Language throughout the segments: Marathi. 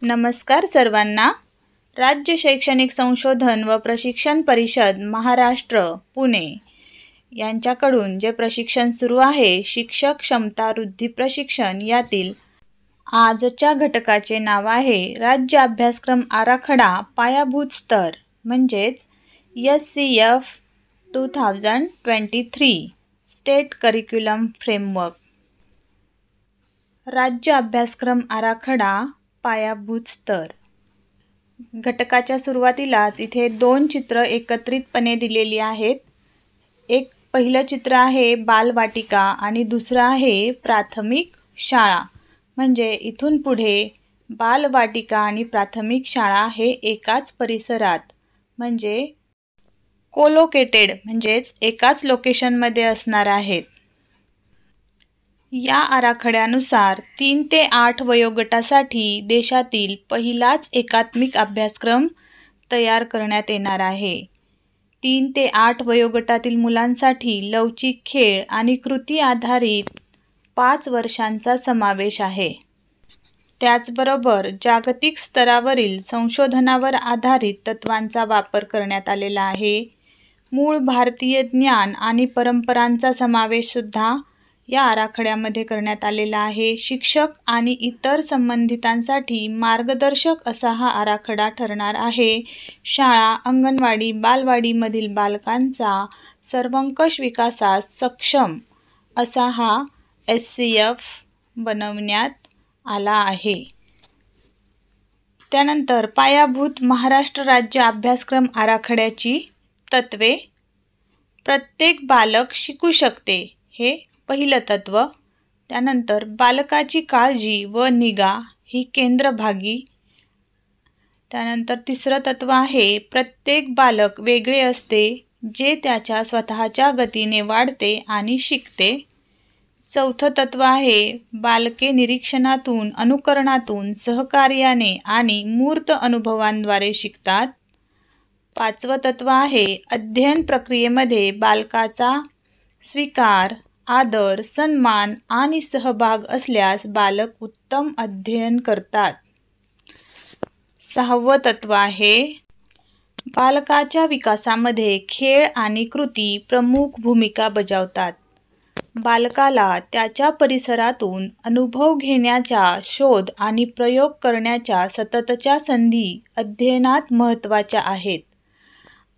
नमस्कार सर्वांना। राज्य शैक्षणिक संशोधन व प्रशिक्षण परिषद महाराष्ट्र पुणे यांच्याकडून जे प्रशिक्षण सुरू आहे, शिक्षक क्षमता वृद्धी प्रशिक्षण, यातील आजच्या घटकाचे नाव आहे राज्य अभ्यासक्रम आराखडा पायाभूत स्तर म्हणजेच SCF 2023 स्टेट करिक्युलम फ्रेमवर्क। राज्य अभ्यासक्रम आराखडा पायाभूत स्तर घटकाच्या सुरुवातीलाच इथे दोन चित्र एकत्रितपणे दिलेली आहेत। एक पहिलं चित्र आहे बालवाटिका आणि दुसरं आहे प्राथमिक शाळा। म्हणजे इथून पुढे बालवाटिका आणि प्राथमिक शाळा हे एकाच परिसरात म्हणजे कोलोकेटेड म्हणजेच एकाच लोकेशनमध्ये असणार आहेत। या आराखड्यानुसार 3 ते 8 वयोगटासाठी देशातील पहिलाच एकात्मिक अभ्यासक्रम तयार करण्यात येणार आहे। 3 ते 8 वयोगटातील मुलांसाठी लवचिक खेळ आणि कृती आधारित 5 वर्षांचा समावेश आहे। त्याचबरोबर जागतिक स्तरावरील संशोधनावर आधारित तत्त्वांचा वापर करण्यात आलेला आहे। मूळ भारतीय ज्ञान आणि परंपरांचा समावेश सुद्धा या आराखड्यामध्ये करण्यात आलेला आहे। शिक्षक आणि इतर संबंधितांसाठी मार्गदर्शक असा हा आराखडा ठरणार आहे। शाळा, अंगणवाडी, बालवाडीमधील बालकांचा सर्वंकष विकासास सक्षम असा हा SCF बनवण्यात आला आहे। त्यानंतर पायाभूत महाराष्ट्र राज्य अभ्यासक्रम आराखड्याची तत्त्वे। प्रत्येक बालक शिकू शकते हे पहिलं तत्व। त्यानंतर बालकाची काळजी व निगा ही केंद्रभागी। त्यानंतर तिसरं तत्व आहे प्रत्येक बालक वेगळे असते जे त्याच्या स्वतःच्या गतीने वाढते आणि शिकते। चौथं तत्व आहे बालके निरीक्षणातून, अनुकरणातून, सहकार्याने आणि मूर्त अनुभवांद्वारे शिकतात। पाचवं तत्व आहे अध्ययन प्रक्रियेमध्ये बालकाचा स्वीकार, आदर, सन्मान आणि सहभाग असल्यास बालक उत्तम अध्ययन करतात। सहावं तत्व आहे बालकाच्या विकासामध्ये खेळ आणि कृती प्रमुख भूमिका बजावतात। बालकाला त्याच्या परिसरातून अनुभव घेण्याच्या, शोध आणि प्रयोग करण्याच्या सततच्या संधी अध्ययनात महत्त्वाच्या आहेत।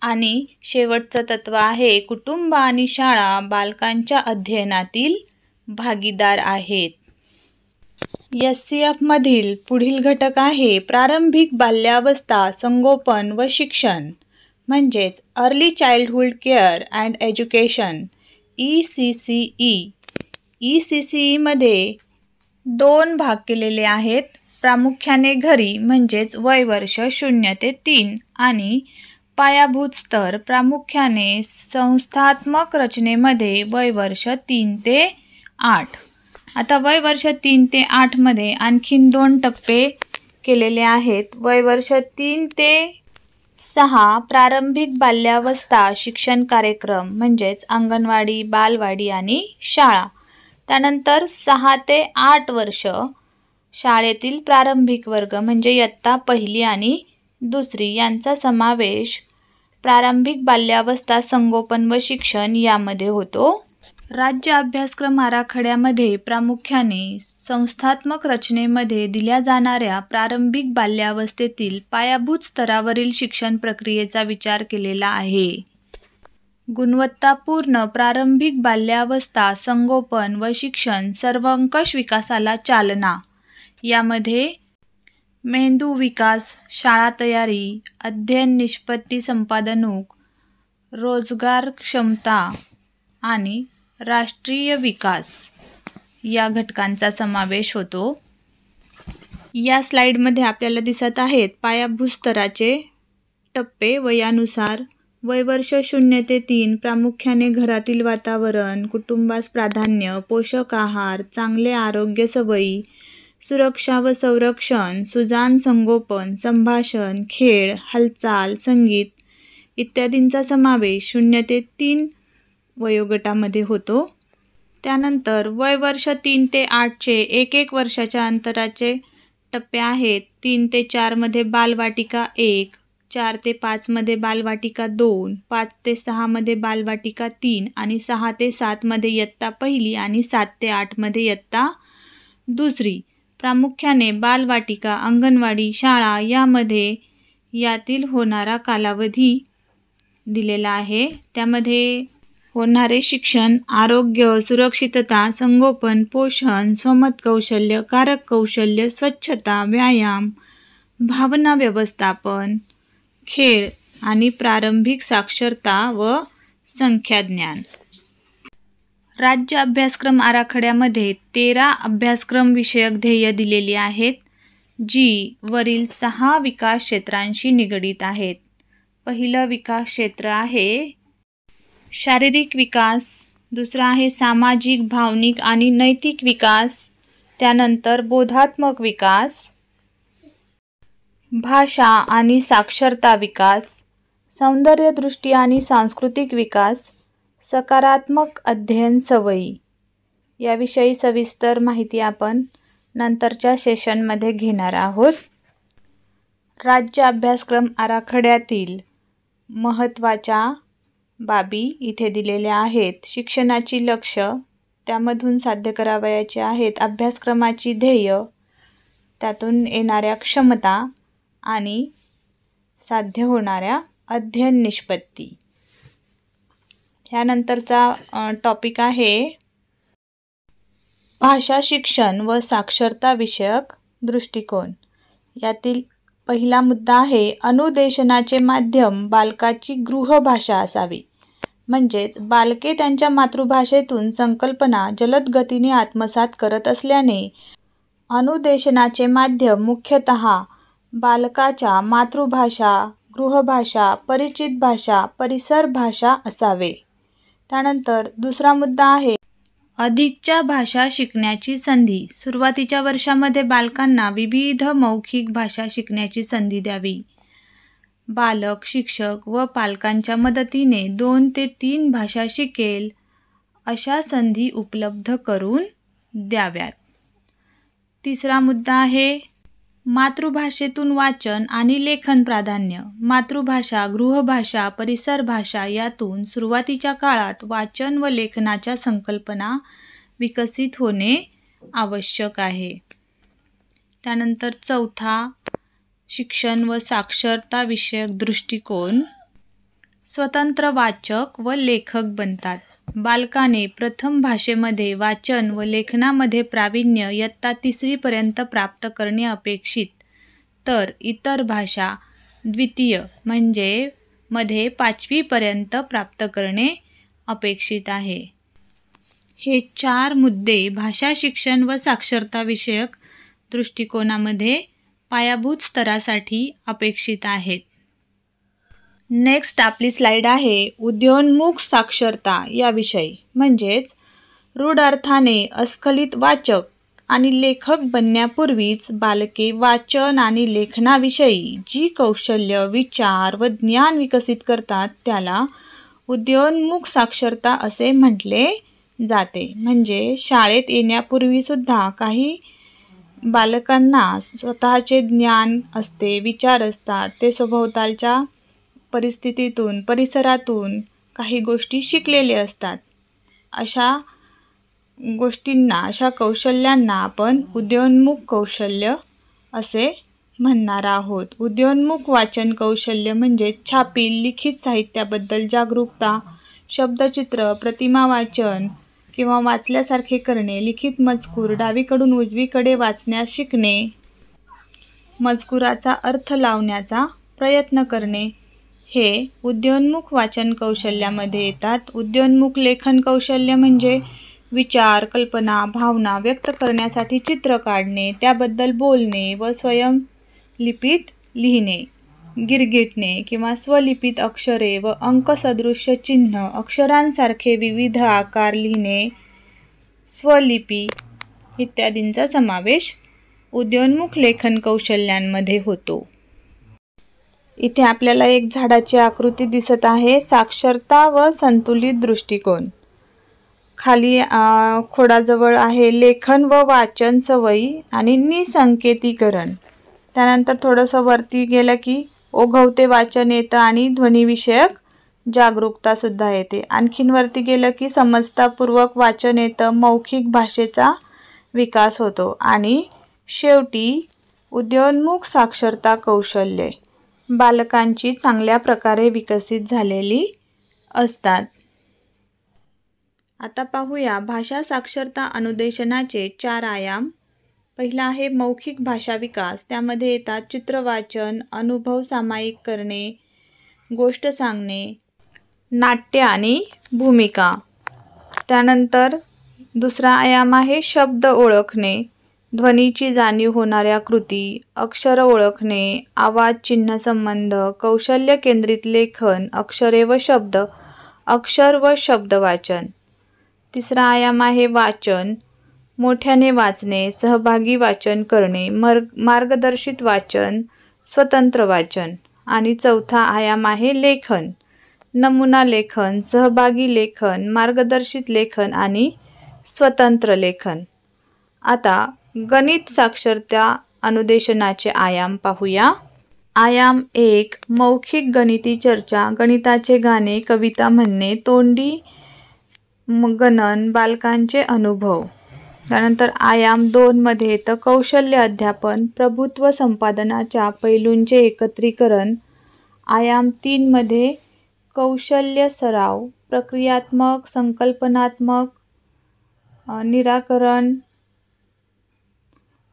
आणि शेवटचं तत्व आहे कुटुंब आणि शाळा बालकांच्या अध्ययनातील भागीदार आहेत। SCF मधील पुढील घटक आहे प्रारंभिक बाल्यावस्था संगोपन व शिक्षण म्हणजेच early childhood care and education ECCE। ECCE मध्ये 2 भाग केलेले आहेत। प्रामुख्याने घरी म्हणजेच वय वर्ष 0 ते 3 आणि पायाभूत स्तर प्रामुख्याने संस्थात्मक रचनेमध्ये वय वर्ष 3 ते 8। आता वय वर्ष 3 ते 8 मध्ये आणखीन 2 टप्पे केलेले आहेत। वय वर्ष 3 ते 6 प्रारंभिक बाल्यावस्था शिक्षण कार्यक्रम म्हणजेच अंगणवाडी, बालवाडी आणि शाळा। त्यानंतर 6 ते 8 वर्ष शाळेतील प्रारंभिक वर्ग म्हणजे इयत्ता 1 आणि 2 यांचा समावेश प्रारंभिक बाल्यावस्था संगोपन व शिक्षण यामध्ये होतो। राज्य अभ्यासक्रम आराखड्यामध्ये प्रामुख्याने संस्थात्मक रचनेमध्ये दिल्या जाणाऱ्या प्रारंभिक बाल्यावस्थेतील पायाभूत स्तरावरील शिक्षण प्रक्रियेचा विचार केलेला आहे। गुणवत्तापूर्ण प्रारंभिक बाल्यावस्था संगोपन व शिक्षण सर्वंकष विकासाला चालना यामध्ये मेंदू विकास, शाळा तयारी, अध्ययन निष्पत्ती संपादनूक, रोजगार क्षमता आणि राष्ट्रीय विकास या घटकांचा समावेश होतो। या स्लाइडमध्ये आपल्याला दिसत आहेत पायाभूत स्तराचे टप्पे वयानुसार। वय वर्ष 0 ते 3 प्रामुख्याने घरातील वातावरण, कुटुंबास प्राधान्य, पोषक आहार, चांगले आरोग्य सवयी, सुरक्षा व संरक्षण, सुजाण संगोपन, संभाषण, खेळ, हालचाल, संगीत इत्यादींचा समावेश 0 ते 3 वयोगटामध्ये होतो। त्यानंतर वय वर्ष 3 ते 8चे 1 वर्षाच्या अंतराचे टप्पे आहेत. 3 ते 4 मध्ये बालवाटिका 1, 4 ते 5 मध्ये बालवाटिका 2, 5 ते 6 मध्ये बालवाटिका 3 आणि 6 ते 7 मध्ये इयत्ता पहिली आणि 7 ते 8 मध्ये इयत्ता दुसरी. प्रामुख्याने बालवाटिका, अंगणवाडी, शाळा यामध्ये यातील होणारा कालावधी दिलेला आहे. त्यामध्ये होणारे शिक्षण, आरोग्य, सुरक्षितता, संगोपन, पोषण, स्वमत कौशल्य, कारक कौशल्य, स्वच्छता, व्यायाम, भावना व्यवस्थापन, खेळ आणि प्रारंभिक साक्षरता व संख्याज्ञान. राज्य अभ्यासक्रम आराखड्यामध्ये 13 अभ्यासक्रम विषयक ध्येय दिलेली आहेत, जी वरील 6 विकास क्षेत्रांशी निगडीत आहेत. पहिलं विकास क्षेत्र आहे शारीरिक विकास, दुसरा आहे सामाजिक, भावनिक आणि नैतिक विकास, त्यानंतर बोधात्मक विकास, भाषा आणि साक्षरता विकास, सौंदर्यदृष्टी आणि सांस्कृतिक विकास, सकारात्मक अध्ययन सवयी. याविषयी सविस्तर माहिती आपण नंतरच्या सेशनमध्ये घेणार आहोत. राज्य अभ्यासक्रम आराखड्यातील महत्त्वाच्या बाबी इथे दिलेल्या आहेत. शिक्षणाची लक्ष्य, त्यामधून साध्य करावयाची आहेत. अभ्यासक्रमाची ध्येय, त्यातून येणाऱ्या क्षमता आणि साध्य होणाऱ्या अध्ययन निष्पत्ती. ह्यानंतरचा टॉपिक आहे भाषा शिक्षण व साक्षरता विषयक दृष्टिकोन. यातील पहिला मुद्दा आहे अनुदेशनाचे माध्यम बालकाची गृहभाषा असावी. म्हणजेच बालके त्यांच्या मातृभाषेतून संकल्पना जलद गतीने आत्मसात करत असल्याने अनुदेशनाचे माध्यम मुख्यतः बालकाच्या मातृभाषा, गृहभाषा, परिचित भाषा, परिसर भाषा असावे. त्यानंतर दुसरा मुद्दा आहे अधिकच्या भाषा शिकण्याची संधी. सुरुवातीच्या वर्षामध्ये बालकांना विविध मौखिक भाषा शिकण्याची संधी द्यावी. बालक, शिक्षक व पालकांच्या मदतीने 2 ते 3 भाषा शिकेल अशा संधी उपलब्ध करून द्याव्यात. तिसरा मुद्दा आहे मातृभाषेतून वाचन आणि लेखन प्राधान्य. मातृभाषा, गृहभाषा, परिसर भाषा यातून सुरुवातीच्या काळात वाचन व लेखनाच्या संकल्पना विकसित होणे आवश्यक आहे. त्यानंतर चौथा शिक्षण व साक्षरता विषयक दृष्टिकोन. स्वतंत्र वाचक व लेखक बनतात. बालकाने प्रथम भाषेमध्ये वाचन व लेखनामध्ये प्रावीण्य इयत्ता 3री पर्यंत प्राप्त करणे अपेक्षित, तर इतर भाषा द्वितीय म्हणजे मध्ये 5वी पर्यंत प्राप्त करणे अपेक्षित आहे. हे 4 मुद्दे भाषा शिक्षण व साक्षरता विषयक दृष्टिकोनामध्ये पायाभूत स्तरासाठी अपेक्षित आहेत. नेक्स्ट आपली स्लाइड आहे उदयोन्मुख साक्षरता याविषयी. म्हणजेच रूढ अर्थाने अस्खलित वाचक आणि लेखक बनण्यापूर्वीच बालके वाचन आणि लेखनाविषयी जी कौशल्य, विचार व ज्ञान विकसित करतात त्याला उदयोन्मुख साक्षरता असे म्हटले जाते. म्हणजे शाळेत येण्यापूर्वीसुद्धा काही बालकांना स्वतःचे ज्ञान असते, विचार असतात. ते सभोवतालच्या परिस्थितीतून, परिसरातून काही गोष्टी शिकलेले असतात. अशा गोष्टींना, अशा कौशल्यांना आपण उदयोन्मुख कौशल्य असे म्हणणार आहोत. उदयोन्मुख वाचन कौशल्य म्हणजे छापील, लिखित साहित्याबद्दल जागरूकता, शब्दचित्र, प्रतिमा वाचन किंवा वाचल्यासारखे करणे, लिखित मजकूर डावीकडून उजवीकडे वाचण्यास शिकणे, मजकुराचा अर्थ लावण्याचा प्रयत्न करणे, हे उदयोन्मुख वाचन कौशल्यामध्ये येतात. उदयोन्मुख लेखन कौशल्य म्हणजे विचार, कल्पना, भावना व्यक्त करण्यासाठी चित्र काढणे, त्याबद्दल बोलणे व स्वयंलिपीत लिहिणे, गिरगिटणे किंवा स्वलिपीत अक्षरे व अंकसदृश्य चिन्ह, अक्षरांसारखे विविध आकार लिहिणे, स्वलिपी इत्यादींचा समावेश उदयोन्मुख लेखन कौशल्यांमध्ये होतो. इथे आपल्याला एक झाडाची आकृती दिसत आहे. साक्षरता व संतुलित दृष्टिकोन. खाली खोडाजवळ आहे लेखन व वाचन सवयी आणि निसंकेतीकरण. त्यानंतर थोडंसं वरती गेलं की ओघवते वाचन येतं आणि ध्वनिविषयक जागरूकतासुद्धा येते. आणखीन वरती गेलं की समजतापूर्वक वाचन येतं, मौखिक भाषेचा विकास होतो आणि शेवटी उदयोन्मुख साक्षरता कौशल्ये बालकांची चांगल्या प्रकारे विकसित झालेली असतात. आता पाहूया भाषा साक्षरता अनुदेशनाचे 4 आयाम. पहिला आहे मौखिक भाषा विकास. त्यामध्ये येतात चित्रवाचन, अनुभव सामायिक करणे, गोष्ट सांगणे, नाट्य आणि भूमिका. त्यानंतर दुसरा आयाम आहे शब्द ओळखणे, ध्वनीची जाणीव होणाऱ्या कृती, अक्षर ओळखणे, आवाज चिन्ह संबंध, कौशल्य केंद्रित लेखन, अक्षरे व शब्द, अक्षर व शब्द वाचन. तिसरा आयाम आहे वाचन, मोठ्याने वाचणे, सहभागी वाचन करणे, मार्गदर्शित वाचन, स्वतंत्र वाचन. आणि चौथा आयाम आहे लेखन, नमुना लेखन, सहभागी लेखन, मार्गदर्शित लेखन आणि स्वतंत्र लेखन. आता गणित साक्षरता अनुदेशनाचे आयाम पाहूया. आयाम 1 मौखिक गणिती चर्चा, गणिताचे गाणे, कविता म्हणणे, तोंडी गणन, बालकांचे अनुभव. त्यानंतर आयाम 2 मध्ये येतं कौशल्य अध्यापन, प्रभुत्व संपादनाच्या पैलूंचे एकत्रीकरण. आयाम 3 मध्ये कौशल्य सराव, प्रक्रियात्मक, संकल्पनात्मक निराकरण,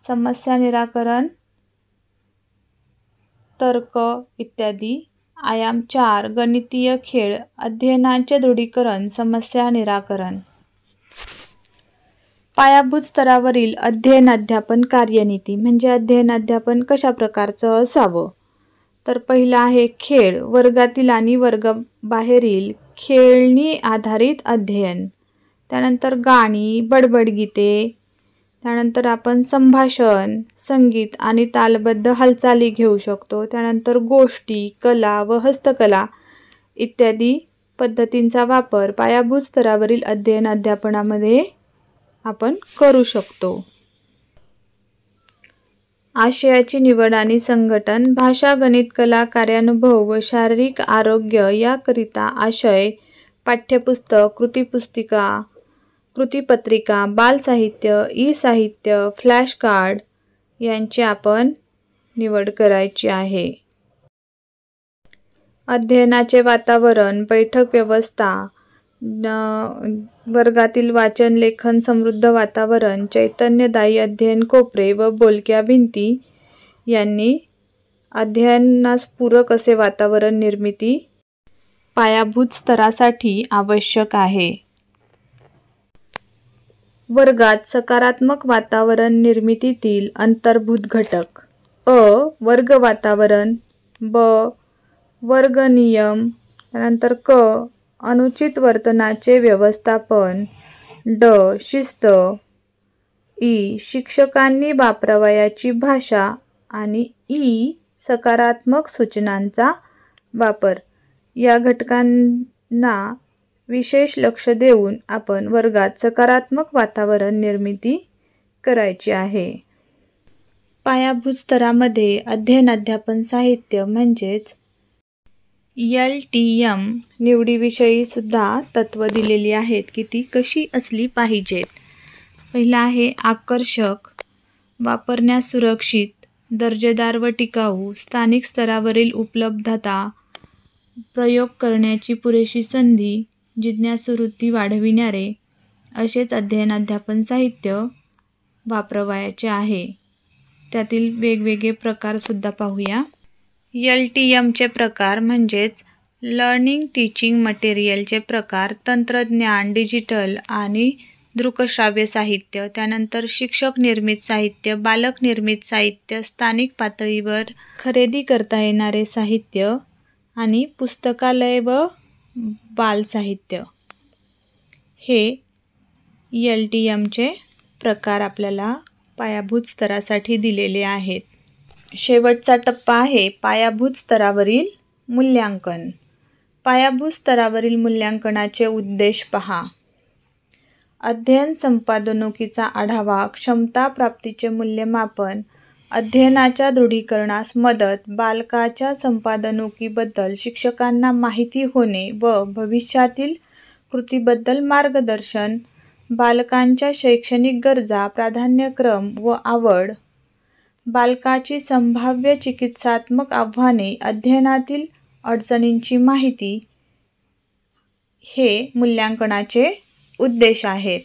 समस्या निराकरण, तर्क इत्यादी. आयाम 4 गणितीय खेळ, अध्ययनाचे दृढीकरण, समस्या निराकरण. पायाभूत स्तरावरील अध्ययन अध्यापन कार्यनीती म्हणजे अध्ययन अध्यापन कशा प्रकारचं असावं. तर पहिला आहे खेळ, वर्गातील आणि वर्गाबाहेरील खेळणी आधारित अध्ययन. त्यानंतर गाणी, बडबड गीते. त्यानंतर आपण संभाषण, संगीत आणि तालबद्ध हालचाली घेऊ शकतो. त्यानंतर गोष्टी, कला व हस्तकला इत्यादी पद्धतींचा वापर पायाभूत स्तरावरील अध्ययन अध्यापनामध्ये आपण करू शकतो. आशयाची निवड आणि संघटन, भाषा, गणित, कला, कार्यानुभव व शारीरिक आरोग्य याकरिता आशय, पाठ्यपुस्तक, कृतीपुस्तिका, कृतीपत्रिका, बालसाहित्य, ई-साहित्य, फ्लॅश कार्ड यांची आपण निवड करायची आहे. अध्ययनाचे वातावरण, बैठक व्यवस्था, वर्गातील वाचन लेखन समृद्ध वातावरण, चैतन्यदायी अध्ययन कोपरे व बोलक्या भिंती यांनी अध्ययनास पूरक असे वातावरण निर्मिती पायाभूत स्तरासाठी आवश्यक आहे. वर्गात सकारात्मक वातावरण निर्मितीतील अंतर्भूत घटक: अ. वर्ग वातावरण, ब. वर्ग नियम, त्यानंतर क. अनुचित वर्तनाचे व्यवस्थापन, ड. शिस्त, ई. शिक्षकांनी वापरावयाची भाषा आणि ई. सकारात्मक सूचनांचा वापर. या घटकांना विशेष लक्ष देऊन आपण वर्गात सकारात्मक वातावरण निर्मिती करायची आहे. पायाभूत स्तरामध्ये अध्ययन अध्यापन साहित्य म्हणजेच LTM निवडीविषयी सुद्धा तत्त्व दिलेली आहेत की ती कशी असली पाहिजेत. पहिला आहे आकर्षक, वापरण्यास सुरक्षित, दर्जेदार व टिकाऊ, स्थानिक स्तरावरील उपलब्धता, प्रयोग करण्याची पुरेशी संधी, जिज्ञासू वृत्ती वाढविणारे असेच अध्ययन अध्यापन साहित्य वापरावयाचे आहे. त्यातील वेगवेगळे प्रकार सुद्धा पाहूया. LTMचे प्रकार म्हणजेच लर्निंग टीचिंग मटेरियलचे प्रकार: तंत्रज्ञान, डिजिटल आणि दृकश्राव्य साहित्य. त्यानंतर शिक्षक निर्मित साहित्य, बालक निर्मित साहित्य, स्थानिक पातळीवर खरेदी करता येणारे साहित्य आणि पुस्तकालय व बाल साहित्य. हे LTMचे प्रकार आपल्याला पायाभूत स्तरासाठी दिलेले आहेत. शेवटचा टप्पा आहे पायाभूत स्तरावरील मूल्यांकन. पायाभूत स्तरावरील मूल्यांकनाचे उद्देश पहा. अध्ययन संपादनोकीचा आढावा, क्षमता प्राप्तीचे मूल्यमापन, अध्ययनाच्या दृढीकरणास मदत, बालकाच्या संपादनोकीबद्दल शिक्षकांना माहिती होणे व भविष्यातील कृतीबद्दल मार्गदर्शन, बालकांच्या शैक्षणिक गरजा, प्राधान्यक्रम व आवड, बालकाची संभाव्य चिकित्सात्मक आव्हाने, अध्ययनातील अडचणींची माहिती हे मूल्यांकनाचे उद्देश आहेत.